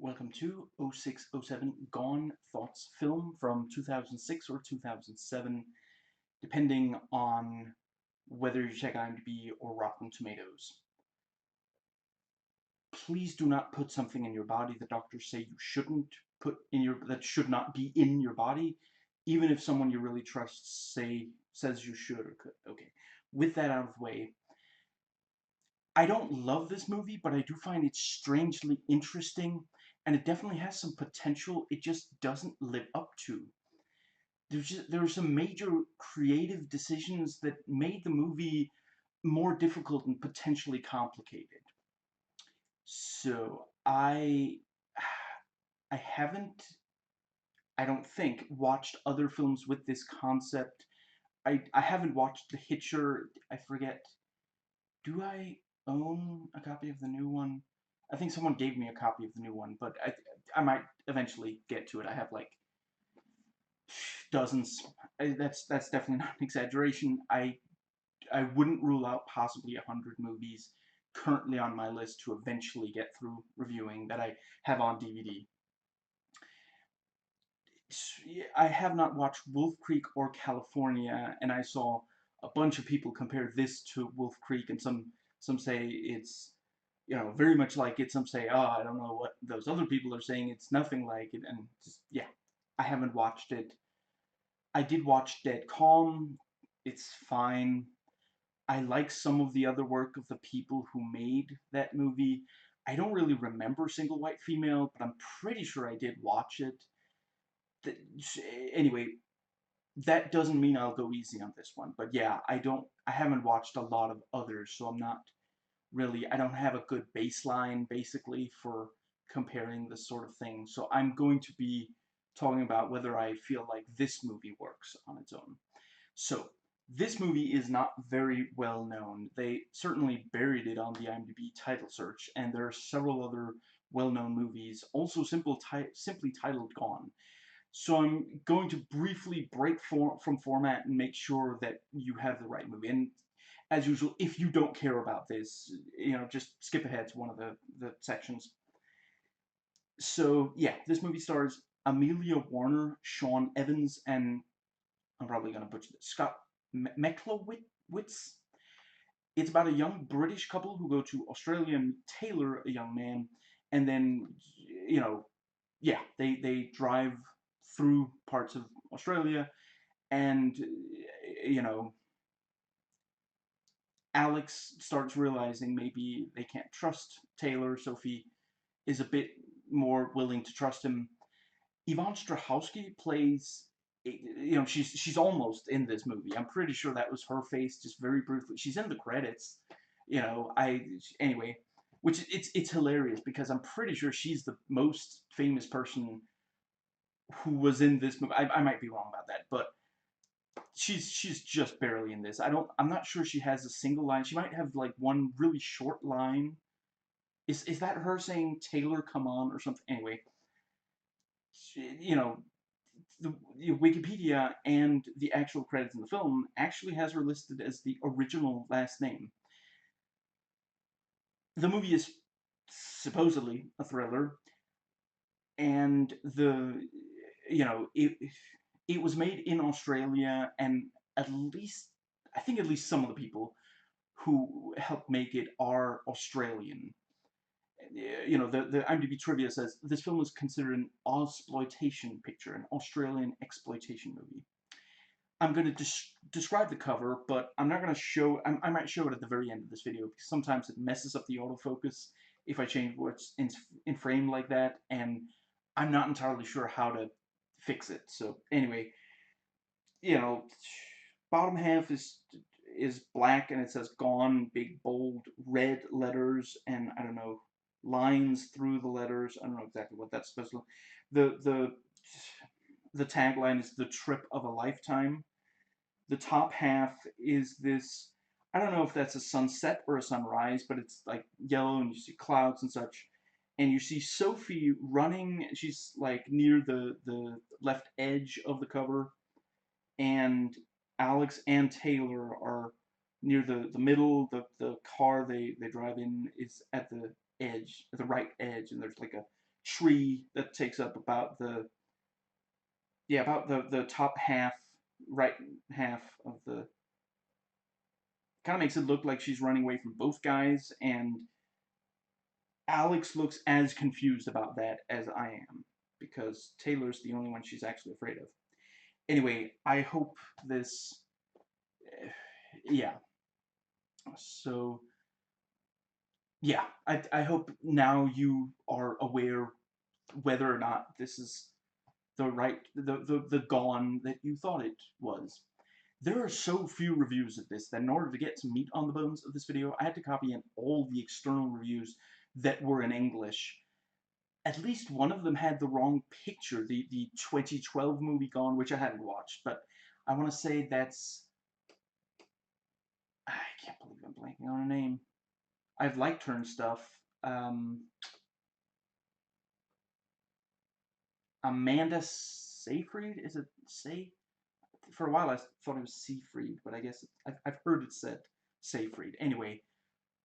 Welcome to 0607 Gone Thoughts film from 2006 or 2007, depending on whether you check IMDb or Rotten Tomatoes. Please do not put something in your body that doctors say you shouldn't put in that should not be in your body, even if someone you really trust says you should or could. Okay, with that out of the way, I don't love this movie, but I do find it strangely interesting, and it definitely has some potential it just doesn't live up to. There were some major creative decisions that made the movie more difficult and potentially complicated. So I haven't, I don't think, watched other films with this concept. I haven't watched The Hitcher. I forget. Do I own a copy of the new one? I think someone gave me a copy of the new one, but I might eventually get to it. I have like dozens. That's definitely not an exaggeration. I wouldn't rule out possibly 100 movies currently on my list to eventually get through reviewing that I have on DVD. I have not watched Wolf Creek or California, and I saw a bunch of people compare this to Wolf Creek, and some say it's very much like it. Some say, oh, I don't know what those other people are saying. It's nothing like it, and just yeah, I haven't watched it. I did watch Dead Calm. It's fine. I like some of the other work of the people who made that movie. I don't really remember Single White Female, but I'm pretty sure I did watch it. Anyway, that doesn't mean I'll go easy on this one. But yeah, I haven't watched a lot of others, so I don't have a good baseline, basically, for comparing this sort of thing. So I'm going to be talking about whether I feel like this movie works on its own. So, this movie is not very well known. They certainly buried it on the IMDb title search, and there are several other well-known movies, also simply titled Gone. So I'm going to briefly break from format and make sure that you have the right movie. And as usual, if you don't care about this, just skip ahead to one of the sections. So yeah, this movie stars Amelia Warner, Sean Evans, and I'm probably going to butcher this, Scott Mechlowitz. It's about a young British couple who go to Australia and Taylor, a young man, and then, yeah, they drive through parts of Australia, and, Alex starts realizing maybe they can't trust Taylor. Sophie is a bit more willing to trust him. Yvonne Strahovski plays, she's almost in this movie. I'm pretty sure that was her face, just very briefly. She's in the credits. Anyway, which it's hilarious because I'm pretty sure she's the most famous person who was in this movie. I might be wrong about that, but she's just barely in this. I'm not sure she has a single line. She might have like one really short line. Is that her saying Taylor, come on, or something? Anyway, you know, the Wikipedia and the actual credits in the film actually has her listed as the original last name. The movie is supposedly a thriller, and it was made in Australia, and I think at least some of the people who helped make it are Australian. The IMDb trivia says this film was considered an Ausploitation picture, an Australian exploitation movie. I'm going to describe the cover, but I'm not going to show. I might show it at the very end of this video because sometimes it messes up the autofocus if I change what's in frame like that, and I'm not entirely sure how to fix it. So anyway, you know, bottom half is black and it says "Gone" big bold red letters, and I don't know, lines through the letters. I don't know exactly what that's supposed to. The the the tagline is "The Trip of a Lifetime." The top half is this. I don't know if that's a sunset or a sunrise, but it's like yellow and you see clouds and such. And you see Sophie running. She's like near the left edge of the cover, and Alex and Taylor are near the middle. The car they drive in is at the edge, at the right edge, and there's like a tree that takes up about the top half, right half of the, kind of makes it look like she's running away from both guys, and Alex looks as confused about that as I am, because Taylor's the only one she's actually afraid of. Anyway, I hope this, yeah. So, yeah, I hope now you are aware whether or not this is the Gone that you thought it was. There are so few reviews of this that in order to get some meat on the bones of this video, I had to copy in all the external reviews that were in English. At least one of them had the wrong picture, the 2012 movie Gone, which I hadn't watched, but I want to say that's, I can't believe I'm blanking on a name. I've liked her and stuff. Um, Amanda Seyfried? Is it Say? For a while I thought it was Seyfried, but I guess I've heard it said Seyfried. Anyway,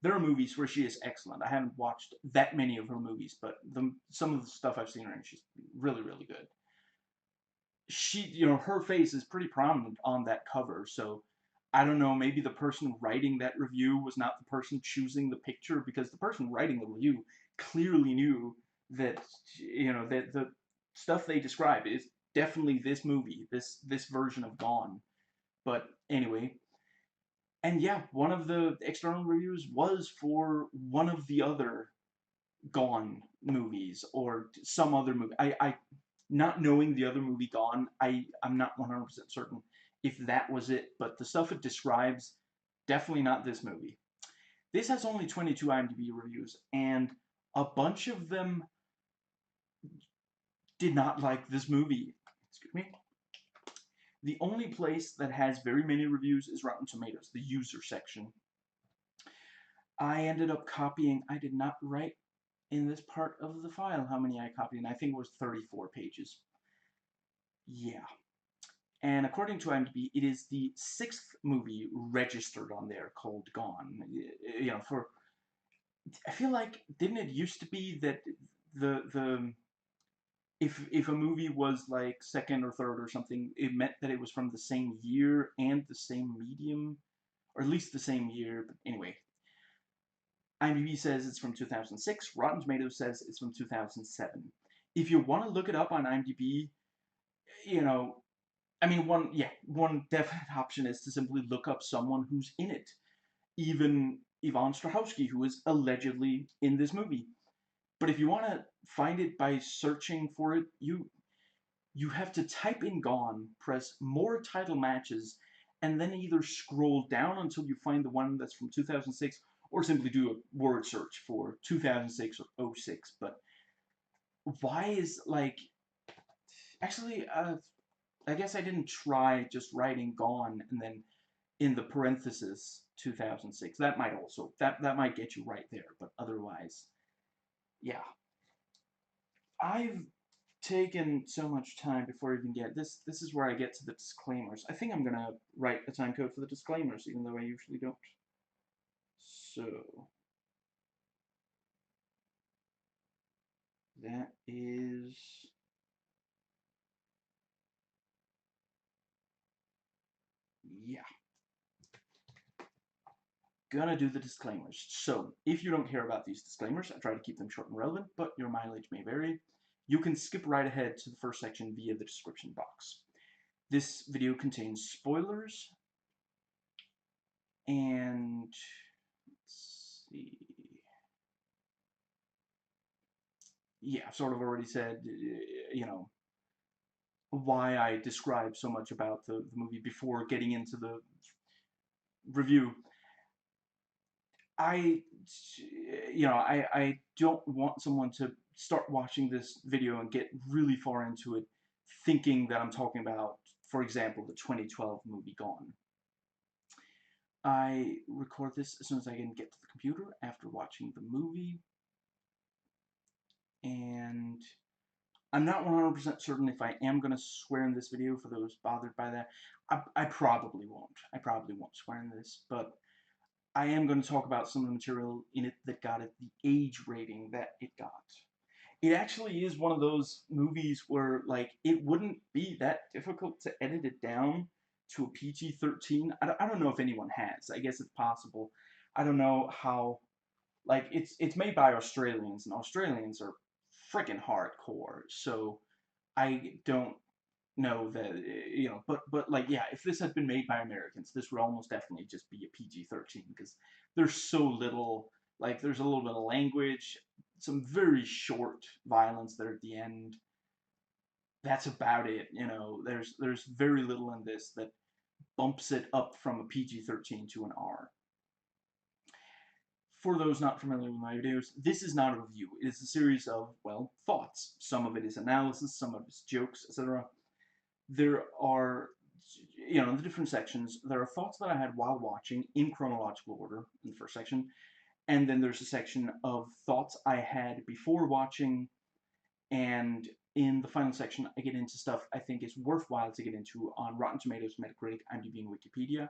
there are movies where she is excellent. I haven't watched that many of her movies, but some of the stuff I've seen her in, she's really, really good. Her face is pretty prominent on that cover, so I don't know, maybe the person writing that review was not the person choosing the picture, because the person writing the review clearly knew that, that the stuff they describe is definitely this movie, this version of Gone. But anyway, and yeah, one of the external reviews was for one of the other Gone movies or some other movie. I not knowing the other movie Gone, I'm not 100% certain if that was it, but the stuff it describes, definitely not this movie. This has only 22 IMDb reviews, and a bunch of them did not like this movie. Excuse me. The only place that has very many reviews is Rotten Tomatoes, the user section. I ended up copying, I did not write in this part of the file how many I copied, and I think it was 34 pages. Yeah. And according to IMDb, it is the 6th movie registered on there called Gone. I feel like, didn't it used to be that the if a movie was like second or third or something, it meant that it was from the same year and the same medium, or at least the same year. But anyway, IMDb says it's from 2006. Rotten Tomatoes says it's from 2007. If you want to look it up on IMDb, you know, I mean, one definite option is to simply look up someone who's in it. Even Yvonne Strahovski, who is allegedly in this movie. But if you want to find it by searching for it, you have to type in Gone, press more title matches, and then either scroll down until you find the one that's from 2006, or simply do a word search for 2006 or 06. But why is, like, actually, I guess I didn't try just writing Gone and then in the parenthesis 2006. That might also, that might get you right there, but otherwise, yeah. I've taken so much time before I even get this. This is where I get to the disclaimers. I think I'm gonna write a time code for the disclaimers, even though I usually don't. So that is, yeah, gonna do the disclaimers. So if you don't care about these disclaimers, I try to keep them short and relevant, but your mileage may vary. You can skip right ahead to the first section via the description box. This video contains spoilers, and let's see. Yeah, I've sort of already said, why I describe so much about the movie before getting into the review. I, I don't want someone to start watching this video and get really far into it thinking that I'm talking about, for example, the 2012 movie Gone. I record this as soon as I can get to the computer after watching the movie, and I'm not 100% certain if I am going to swear in this video for those bothered by that. I probably won't. I probably won't swear in this, but I am going to talk about some of the material in it that got it the age rating that it got. it actually is one of those movies where, like, it wouldn't be that difficult to edit it down to a PG-13. I don't know if anyone has. I guess it's possible. I don't know how, like, it's made by Australians, and Australians are freaking hardcore. So I don't know that, but like, yeah, if this had been made by Americans, this would almost definitely just be a PG-13 because there's so little, like, there's a little bit of language, some very short violence there at the end. That's about it. There's very little in this that bumps it up from a PG-13 to an R. For those not familiar with my videos, this is not a review. It is a series of, well, thoughts. Some of it is analysis, some of it is jokes, etc. There are, in the different sections, there are thoughts that I had while watching in chronological order in the first section, and then there's a section of thoughts I had before watching, and in the final section, I get into stuff I think is worthwhile to get into on Rotten Tomatoes, Metacritic, IMDb, and Wikipedia.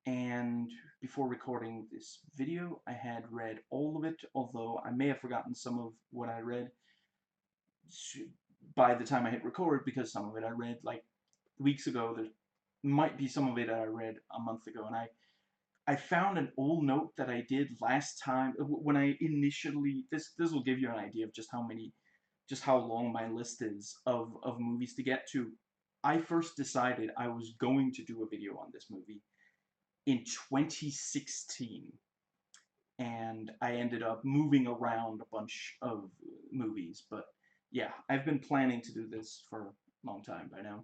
And before recording this video, I had read all of it, although I may have forgotten some of what I read by the time I hit record, because some of it I read like weeks ago. There might be some of it I read a month ago, and I found an old note that I did last time when I initially, this will give you an idea of just how long my list is of movies to get to. I first decided I was going to do a video on this movie in 2016, and I ended up moving around a bunch of movies, but yeah, I've been planning to do this for a long time by now.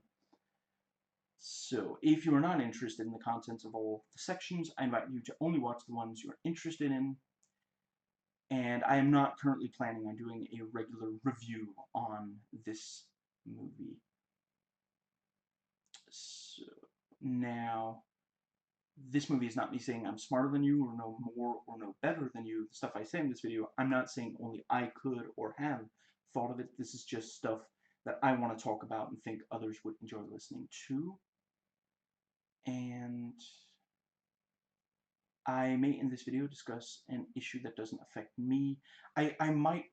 So, if you are not interested in the contents of all the sections, I invite you to only watch the ones you are interested in, and I am not currently planning on doing a regular review on this movie. So, now, this movie is not me saying I'm smarter than you, or know more, or know better than you. The stuff I say in this video, I'm not saying only I could or have thought of it. This is just stuff that I want to talk about and think others would enjoy listening to. And I may, in this video, discuss an issue that doesn't affect me. I might...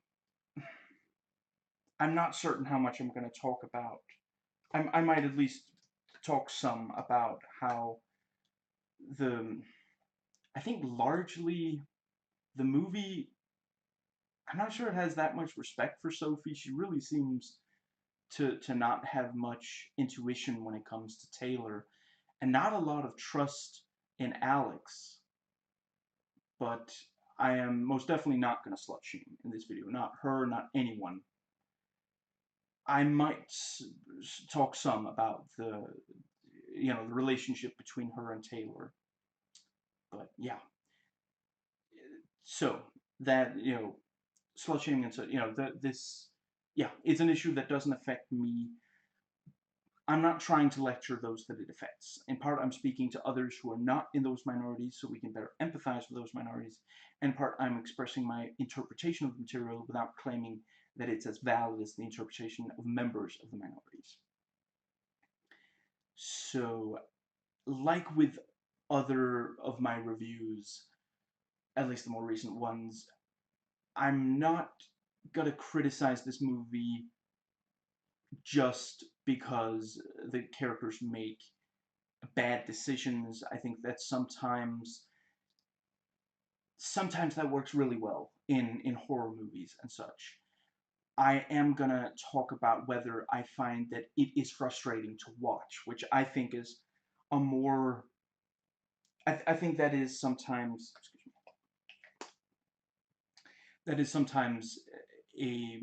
I'm not certain how much I'm going to talk about. I might at least talk some about how I think largely the movie, I'm not sure it has that much respect for Sophie. She really seems to not have much intuition when it comes to Taylor, and not a lot of trust in Alex. But I am most definitely not going to slut shame in this video. Not her, not anyone. I might talk some about the relationship between her and Taylor. But yeah. So that, slut shaming and so, this, yeah, it's an issue that doesn't affect me. I'm not trying to lecture those that it affects. In part, I'm speaking to others who are not in those minorities so we can better empathize with those minorities. In part, I'm expressing my interpretation of the material without claiming that it's as valid as the interpretation of members of the minorities. So, like with other of my reviews, at least the more recent ones, I'm not gonna criticize this movie just because the characters make bad decisions. I think that sometimes that works really well in horror movies and such. I am gonna talk about whether I find that it is frustrating to watch, which I think is a more... I think that is sometimes... that is sometimes a...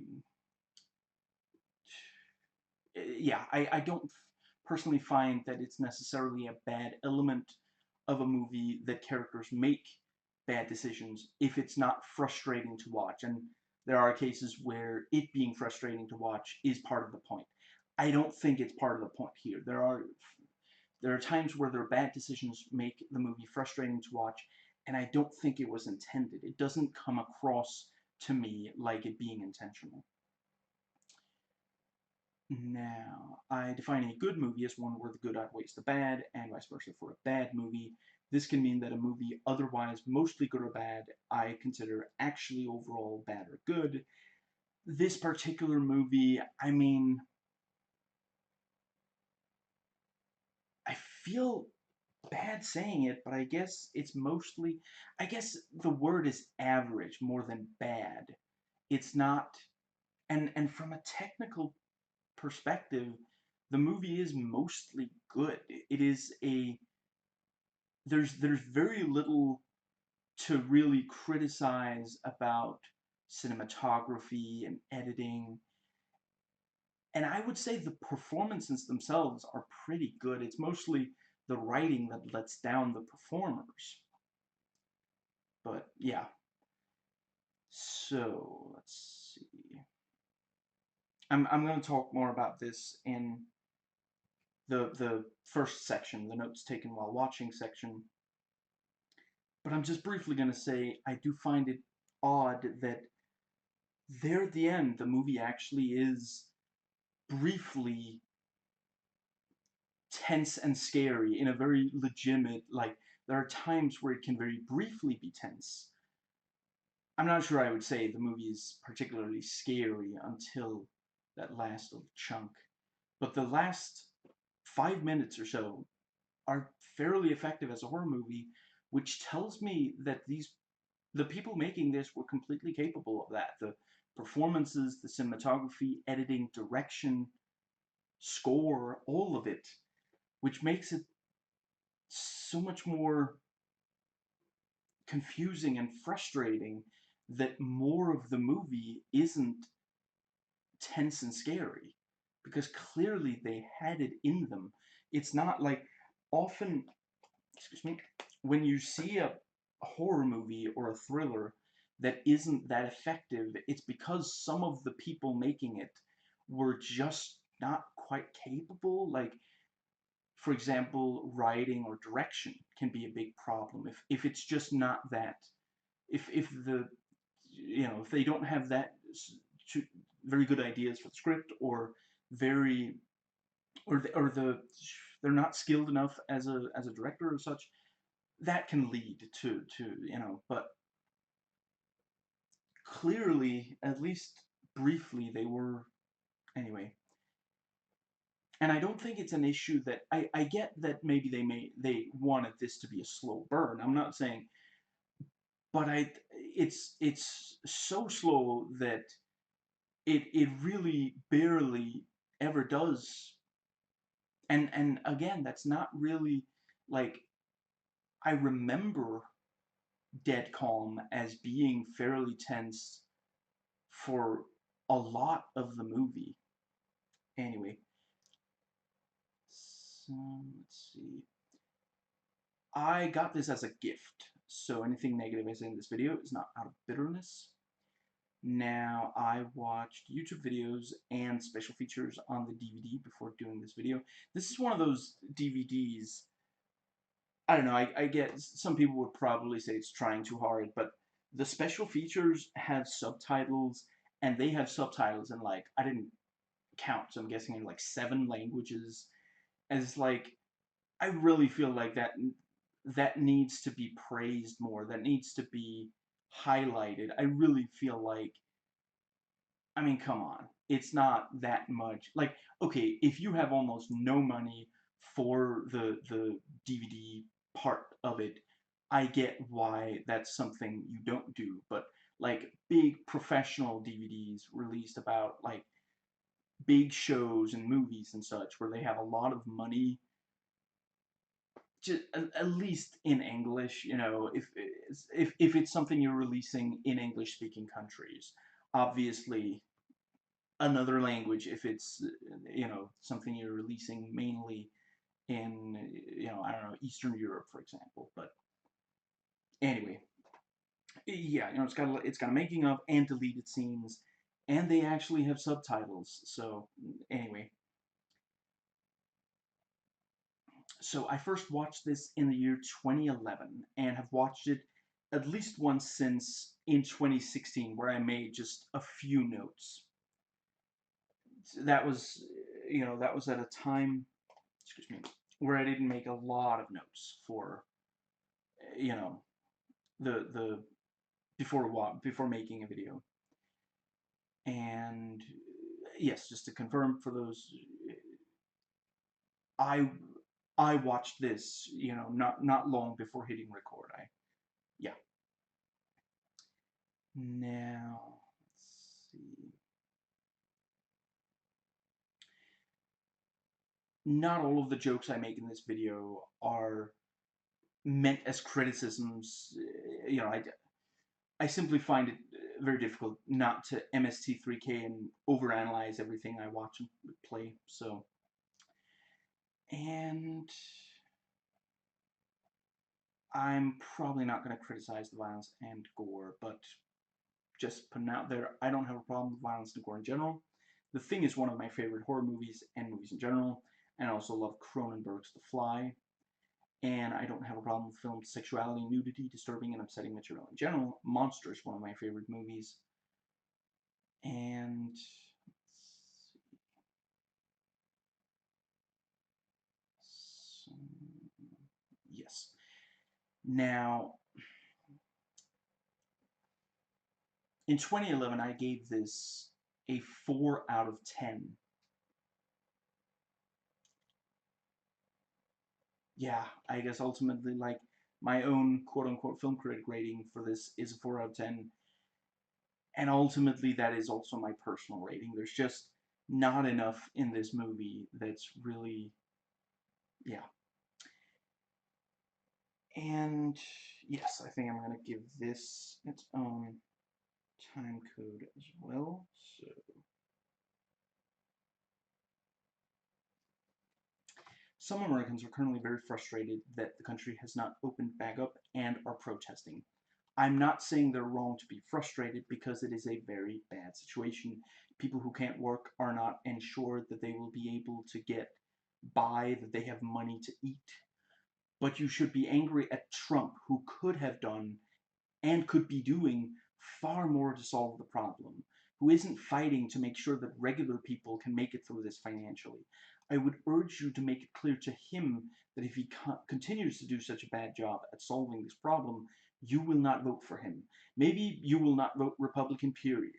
yeah, I don't personally find that it's necessarily a bad element of a movie that characters make bad decisions if it's not frustrating to watch. And there are cases where it being frustrating to watch is part of the point. I don't think it's part of the point here. There are times where their bad decisions make the movie frustrating to watch, and I don't think it was intended. It doesn't come across to me like it being intentional. Now, I define a good movie as one where the good outweighs the bad, and vice versa for a bad movie. This can mean that a movie otherwise mostly good or bad, I consider actually overall bad or good. this particular movie, I mean, I feel bad saying it, but I guess it's mostly, I guess the word is average more than bad. It's not, and from a technical perspective, the movie is mostly good. It is a there's very little to really criticize about cinematography and editing. And I would say the performances themselves are pretty good. It's mostly the writing that lets down the performers. But yeah, so let's see. I'm going to talk more about this in the first section, the notes taken while watching section. But I'm just briefly going to say I do find it odd that there at the end, the movie actually is briefly tense and scary in a very legitimate, like, there are times where it can very briefly be tense. I'm not sure I would say the movie is particularly scary until that last little chunk. But the last 5 minutes or so are fairly effective as a horror movie, which tells me that the people making this were completely capable of that. The performances, the cinematography, editing, direction, score, all of it, which makes it so much more confusing and frustrating that more of the movie isn't tense and scary, because clearly they had it in them. It's not like often, excuse me, when you see a horror movie or a thriller that isn't that effective, it's because some of the people making it were just not quite capable. Like, for example, writing or direction can be a big problem if it's just not that. If the if they don't have that very good ideas for the script, or very or they're not skilled enough as a director or such, that can lead to but clearly, at least briefly, they were anyway. And I don't think it's an issue that I get that maybe they wanted this to be a slow burn. I'm not saying, but it's so slow that it really barely ever does. And again, that's not really like, I remember Dead Calm as being fairly tense for a lot of the movie. Anyway, so let's see. I got this as a gift, so anything negative I say in this video is not out of bitterness. Now, I watched YouTube videos and special features on the DVD before doing this video. This is one of those DVDs, I don't know, I get some people would probably say it's trying too hard, but the special features have subtitles, and they have subtitles in, like, I didn't count, so I'm guessing in like 7 languages. And it's like, I really feel like that needs to be praised more. That needs to be highlighted. I really feel like, I mean, come on. It's not that much. Like, okay, if you have almost no money for the DVD part of it, I get why that's something you don't do. But like big professional DVDs released about like big shows and movies and such, where they have a lot of money, just at least in English, if it's something you're releasing in English speaking countries, obviously another language if it's something you're releasing mainly in I don't know, Eastern Europe, for example. But anyway, yeah, it's got a making of and deleted scenes, and they actually have subtitles. So anyway, so I first watched this in the year 2011 and have watched it at least once since in 2016, where I made just a few notes. That was that was at a time, excuse me, where I didn't make a lot of notes for you know the before making a video. And yes, just to confirm for those, I I watched this, not long before hitting record. Yeah. Now, let's see. Not all of the jokes I make in this video are meant as criticisms. I simply find it very difficult not to MST3K and overanalyze everything I watch and play. So, and I'm probably not going to criticize the violence and gore, but just putting out there, I don't have a problem with violence and gore in general. The Thing is one of my favorite horror movies and movies in general, and I also love Cronenberg's The Fly. And I don't have a problem with filmed sexuality, nudity, disturbing, and upsetting material in general. Monster is one of my favorite movies. And yes. Now, in 2011, I gave this a 4 out of 10. Yeah, I guess ultimately, like, my own quote-unquote film critic rating for this is a 4 out of 10. And ultimately, that is also my personal rating. There's just not enough in this movie that's really, yeah. And yes, I think I'm going to give this its own time code as well. So, some Americans are currently very frustrated that the country has not opened back up and are protesting. I'm not saying they're wrong to be frustrated because it is a very bad situation. People who can't work are not ensured that they will be able to get by, that they have money to eat. But you should be angry at Trump, who could have done and could be doing far more to solve the problem, who isn't fighting to make sure that regular people can make it through this financially. I would urge you to make it clear to him that if he continues to do such a bad job at solving this problem, you will not vote for him. Maybe you will not vote Republican, period.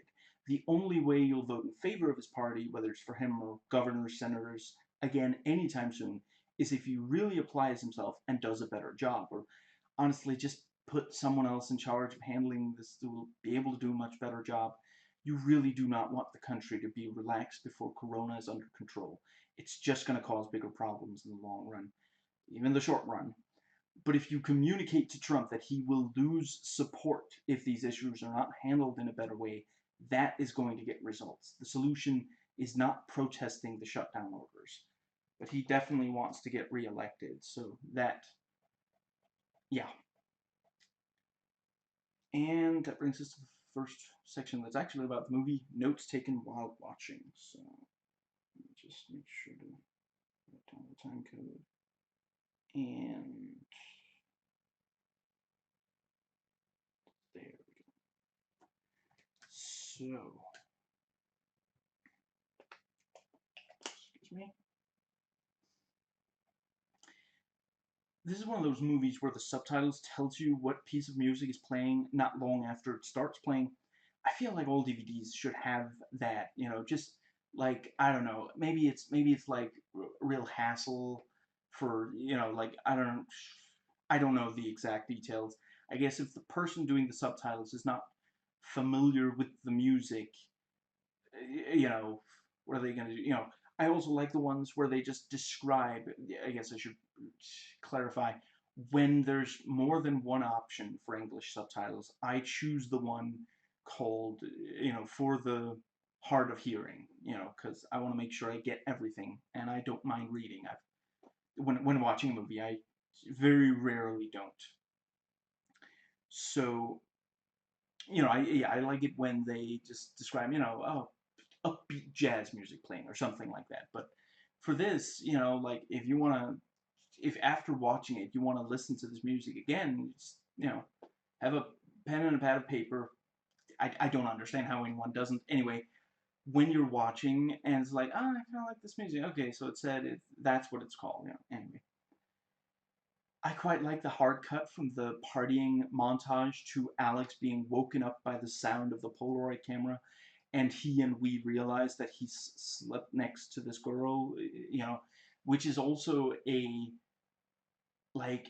The only way you'll vote in favor of his party, whether it's for him or governors, senators, again, anytime soon, is if he really applies himself and does a better job, or honestly just put someone else in charge of handling this who will be able to do a much better job. You really do not want the country to be relaxed before Corona is under control. It's just going to cause bigger problems in the long run, even the short run. But if you communicate to Trump that he will lose support if these issues are not handled in a better way, that is going to get results. The solution is not protesting the shutdown orders. But he definitely wants to get reelected, so that, yeah. And that brings us to the first section that's actually about the movie, notes taken while watching. So let me just make sure to write down the time code. And there we go. So, excuse me. This is one of those movies where the subtitles tells you what piece of music is playing not long after it starts playing. I feel like all DVDs should have that, just like, I don't know, maybe it's like real hassle for, like, I don't know the exact details. I guess if the person doing the subtitles is not familiar with the music, you know, what are they going to do? I also like the ones where they just describe, I guess I should clarify, when there's more than one option for English subtitles, I choose the one called, for the hard of hearing, because I want to make sure I get everything, and I don't mind reading. When watching a movie, I very rarely don't. So, I like it when they just describe, oh, upbeat jazz music playing or something like that. But for this, like, if after watching it you want to listen to this music again, just, have a pen and a pad of paper. I don't understand how anyone doesn't. Anyway, when you're watching and it's like, oh, I kind of like this music. Okay, so it said that's what it's called. Anyway. I quite like the hard cut from the partying montage to Alex being woken up by the sound of the Polaroid camera. and he and we realize that he slept next to this girl, which is also a, like,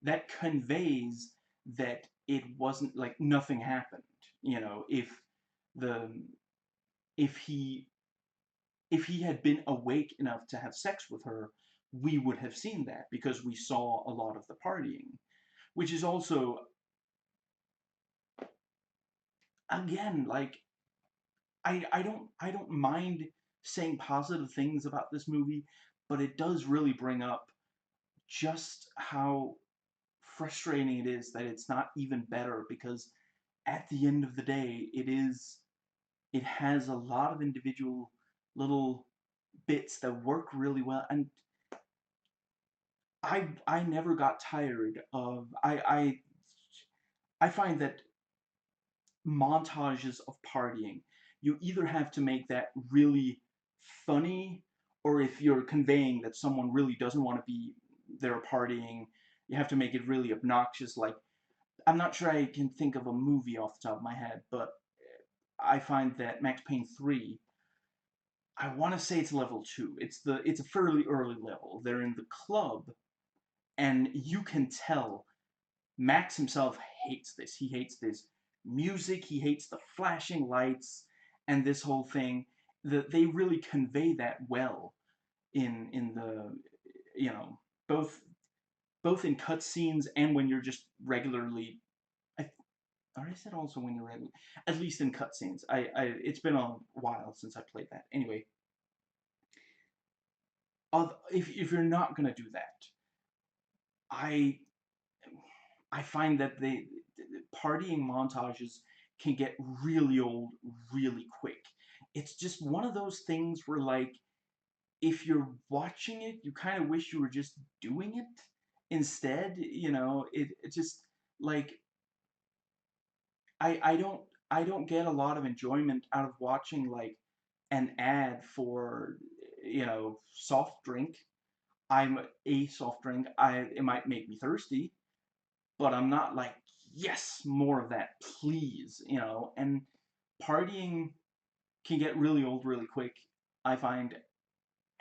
that conveys that it wasn't like nothing happened. The if he had been awake enough to have sex with her, we would have seen that because we saw a lot of the partying, which is also, again, like, I don't mind saying positive things about this movie, but it does really bring up just how frustrating it is that it's not even better, because at the end of the day, it has a lot of individual little bits that work really well, and I never got tired of I find that montages of partying, you either have to make that really funny, or if you're conveying that someone really doesn't want to be there partying, you have to make it really obnoxious. Like, I'm not sure I can think of a movie off the top of my head, but I find that Max Payne 3, I want to say it's level 2. It's a fairly early level. They're in the club, and you can tell Max himself hates this. He hates this music, he hates the flashing lights, and this whole thing. They really convey that well in the, you know, both both in cutscenes and when you're just regularly. Or is it also when you're regular? At least in cutscenes. It's been a while since I played that. Anyway, if you're not gonna do that, I I find that the partying montages can get really old really quick. It's just one of those things where, like, if you're watching it, you kind of wish you were just doing it instead. It just, like, I don't get a lot of enjoyment out of watching, like, an ad for, soft drink. I'm a soft drink. It might make me thirsty, but I'm not like, yes, more of that, please, and partying can get really old really quick, I find,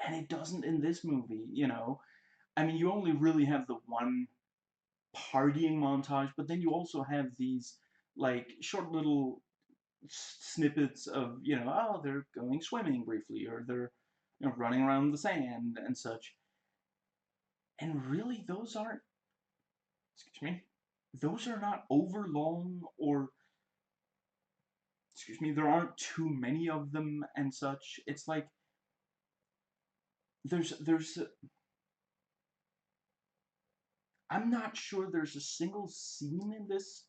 and it doesn't in this movie. I mean, you only really have the one partying montage, but then you also have these, like, short little snippets of, oh, they're going swimming briefly, or they're, running around the sand and such. And really, excuse me, those are not over long, or, excuse me, there aren't too many of them and such. It's like there's I'm not sure there's a single scene in this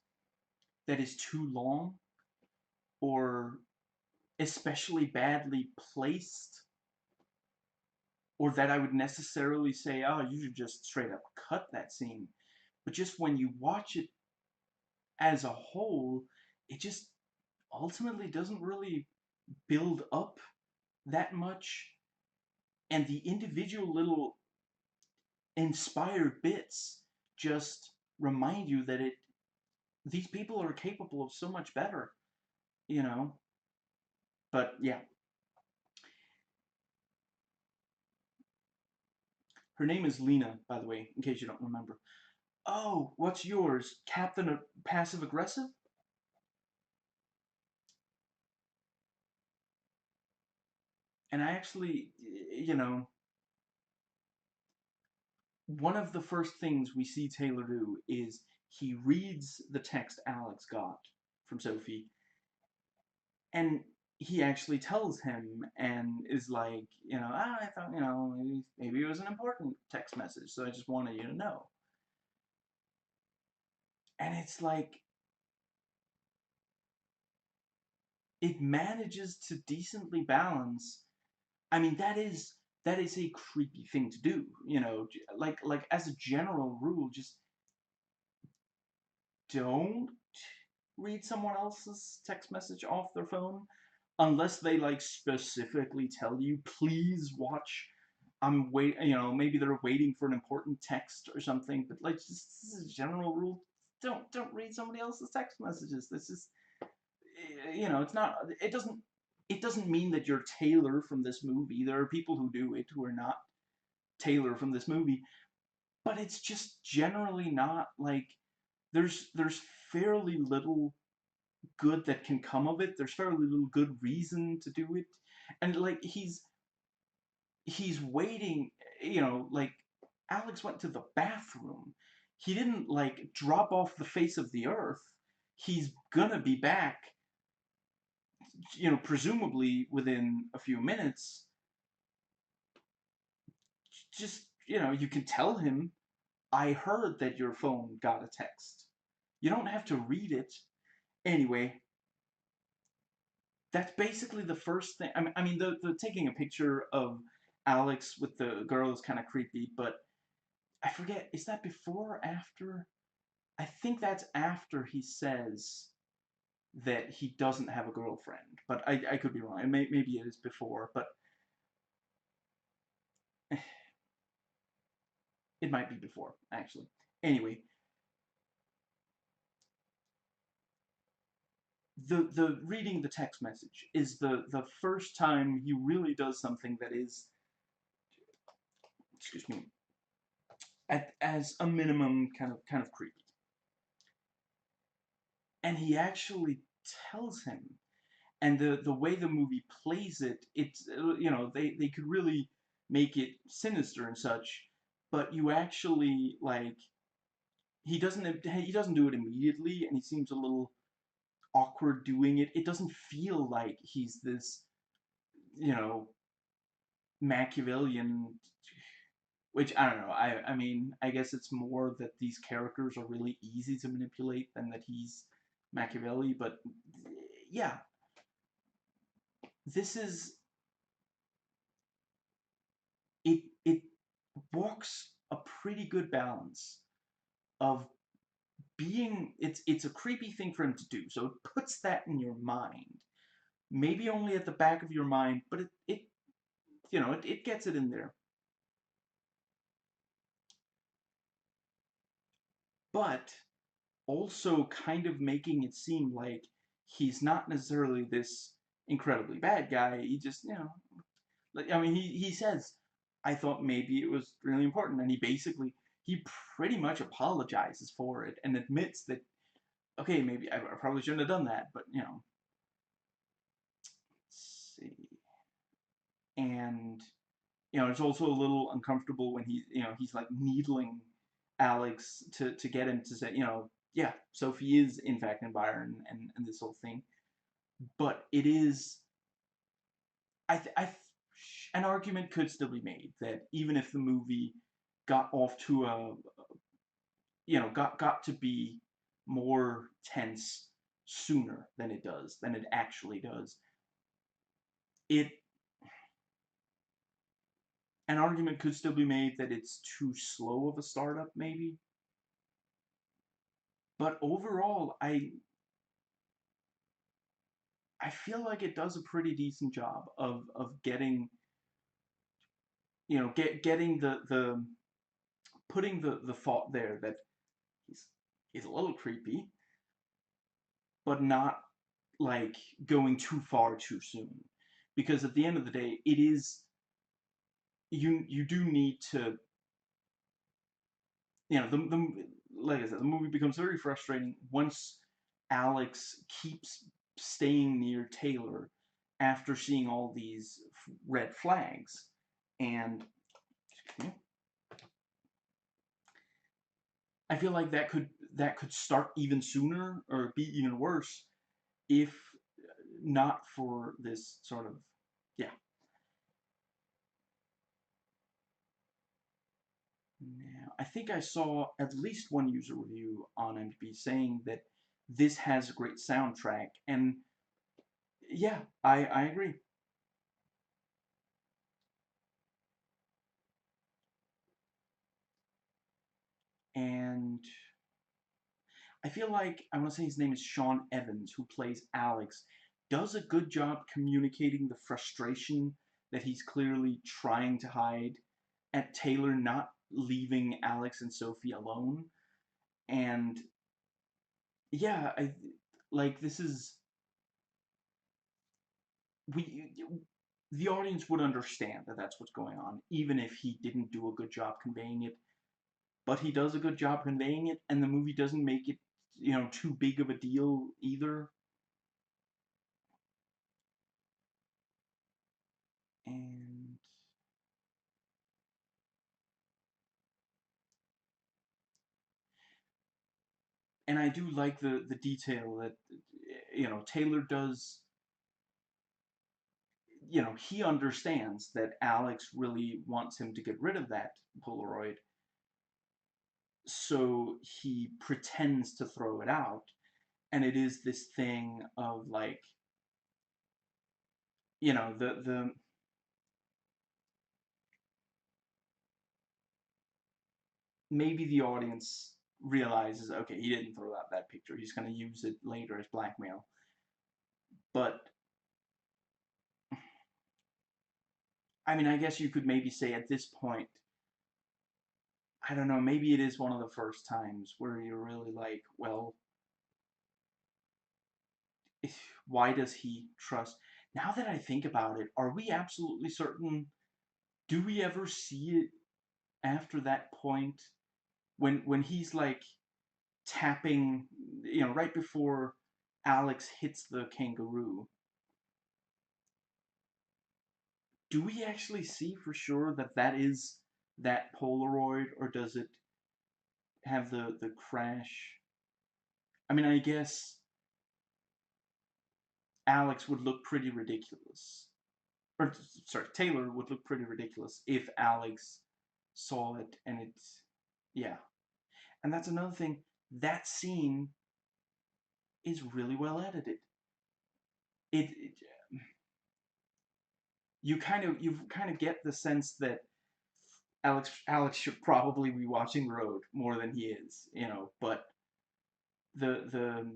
that is too long, or especially badly placed, or that I would necessarily say, oh, you should just straight up cut that scene. But just when you watch it as a whole, it just ultimately doesn't really build up that much, and the individual little inspired bits just remind you that these people are capable of so much better, you know. But yeah, her name is Lena, by the way, in case you don't remember. Oh, what's yours? Captain Passive Aggressive? And I actually, one of the first things we see Taylor do is he reads the text Alex got from Sophie, and he actually tells him and is like, I thought, maybe it was an important text message, so I just wanted you to know. And it's like, it manages to decently balance. I mean, that is a creepy thing to do, like as a general rule, just don't read someone else's text message off their phone unless they, like, specifically tell you, please watch. Maybe they're waiting for an important text or something, but, like, just this is a general rule. Don't read somebody else's text messages. This is, it's not. It doesn't mean that you're Taylor from this movie. There are people who do it who are not Taylor from this movie, but it's just generally not like there's fairly little good that can come of it. There's fairly little good reason to do it, and like he's waiting. Like Alex went to the bathroom. He didn't like drop off the face of the earth. He's gonna be back, presumably within a few minutes. Just, you can tell him, I heard that your phone got a text. You don't have to read it. Anyway, that's basically the first thing. I mean, the taking a picture of Alex with the girl is kind of creepy, but I forget, is that before or after? I think that's after he says that he doesn't have a girlfriend, but I could be wrong. Maybe it is before, but it might be before, actually. Anyway, the reading the text message is the first time he really does something that is, excuse me, as a minimum kind of creepy. And he actually tells him, and the way the movie plays it, it's they could really make it sinister and such, but you actually like he doesn't do it immediately, and he seems a little awkward doing it. It doesn't feel like he's this, you know, Machiavellian, which I don't know. I mean, I guess it's more that these characters are really easy to manipulate than that he's Machiavelli. But yeah, this is it. It walks a pretty good balance of being. It's a creepy thing for him to do, so it puts that in your mind. Maybe only at the back of your mind, but it gets it in there. But also kind of making it seem like he's not necessarily this incredibly bad guy. He just, like, I mean, he says, I thought maybe it was really important, and he pretty much apologizes for it and admits that, okay, maybe I probably shouldn't have done that, but let's see. And it's also a little uncomfortable when he's like needling Alex to get him to say, yeah, Sophie is in fact in Byron and this whole thing. But it is, an argument could still be made that even if the movie got off to a, got to be more tense sooner than it actually does, it an argument could still be made that it's too slow of a startup, maybe. But overall, I feel like it does a pretty decent job of getting, getting the putting the thought there that he's he's a little creepy, but not like going too far too soon. Because at the end of the day, it is, you do need to, the like I said, the movie becomes very frustrating once Alex keeps staying near Taylor after seeing all these red flags. And I feel like that could start even sooner or be even worse if not for this sort of, yeah. Now, I think I saw at least one user review on IMDb saying that this has a great soundtrack, and yeah, I agree. And I feel like, I want to say his name is Sean Evans, who plays Alex, does a good job communicating the frustration that he's clearly trying to hide at Taylor not leaving Alex and Sophie alone. And yeah, I like this is we the audience would understand that that's what's going on, even if he didn't do a good job conveying it. But he does a good job conveying it, and the movie doesn't make it, too big of a deal either. And I do like the detail that Taylor does. He understands that Alex really wants him to get rid of that Polaroid, so he pretends to throw it out. And it is this thing of like, the maybe the audience realizes, okay, he didn't throw out that picture, he's going to use it later as blackmail. But I mean, I guess you could maybe say at this point, I don't know, maybe it is one of the first times where you're really like, well, why does he trust? Now that I think about it, are we absolutely certain? Do we ever see it after that point when he's like tapping, right before Alex hits the kangaroo? Do we actually see for sure that that is that Polaroid, or does it have the crash? I mean, I guess Alex would look pretty ridiculous. Or, sorry, Taylor would look pretty ridiculous if Alex saw it and it's, yeah. And that's another thing. That scene is really well edited. It you kind of get the sense that Alex should probably be watching Road more than he is, but the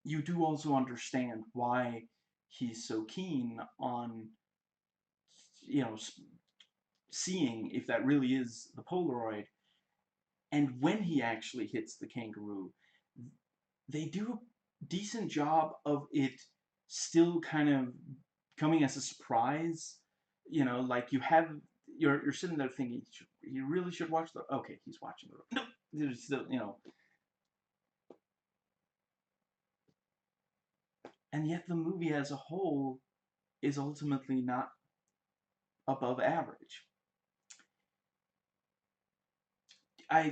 you do also understand why he's so keen on, you know seeing if that really is the Polaroid. And when he actually hits the kangaroo, they do a decent job of it still kind of coming as a surprise. Like you're sitting there thinking, you really should watch the. Okay, he's watching the. No, there's still, and yet the movie as a whole is ultimately not above average. I